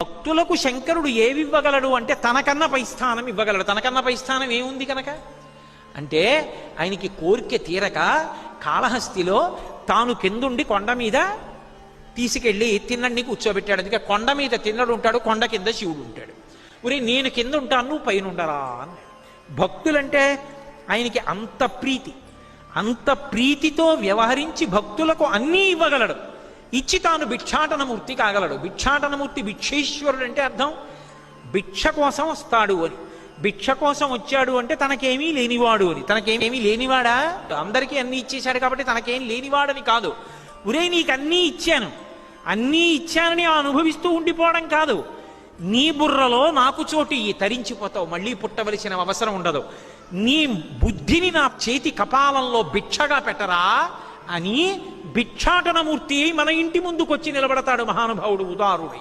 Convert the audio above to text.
భక్తులకు శంకరుడు ఏవివ్వగలడు అంటే తనకన్నా పై స్థానం ఇవ్వగలడు. తనకన్నా పై స్థానం ఏముంది కనుక అంటే ఆయనకి కోరిక తీరక కాళహస్తిలో తాను కిందుండి కొండ మీద తీసుకెళ్ళి తిన్నడిని కూర్చోబెట్టాడు. అందుకే కొండ మీద తిన్నడు ఉంటాడు, కొండ కింద శివుడు ఉంటాడు. ఉరి నేను కింద ఉంటాను, నువ్వు పైన ఉండరా అన్నాడు. భక్తులంటే ఆయనకి అంత ప్రీతితో వ్యవహరించి భక్తులకు అన్నీ ఇవ్వగలడు. ఇచ్చి తాను భిక్షాటనమూర్తి కాగలడు. భిక్షాటనమూర్తి భిక్షేశ్వరుడు అంటే అర్థం భిక్ష కోసం వస్తాడు అని. భిక్ష కోసం వచ్చాడు అంటే తనకేమీ లేనివాడు అని. తనకేమీ లేనివాడా? అందరికీ అన్నీ ఇచ్చేశాడు కాబట్టి తనకేం లేనివాడని కాదు. ఉరే నీకు అన్నీ ఇచ్చానని అనుభవిస్తూ ఉండిపోవడం కాదు. నీ బుర్రలో నాకు చోటు తరించిపోతావు, మళ్ళీ పుట్టవలసిన అవసరం ఉండదు. నీ బుద్ధిని నా చేతి కపాలంలో భిక్షగా పెట్టరా అని భిక్షాటనమూర్తి మన ఇంటి ముందుకొచ్చి నిలబడతాడు మహానుభావుడు ఉదారుడై.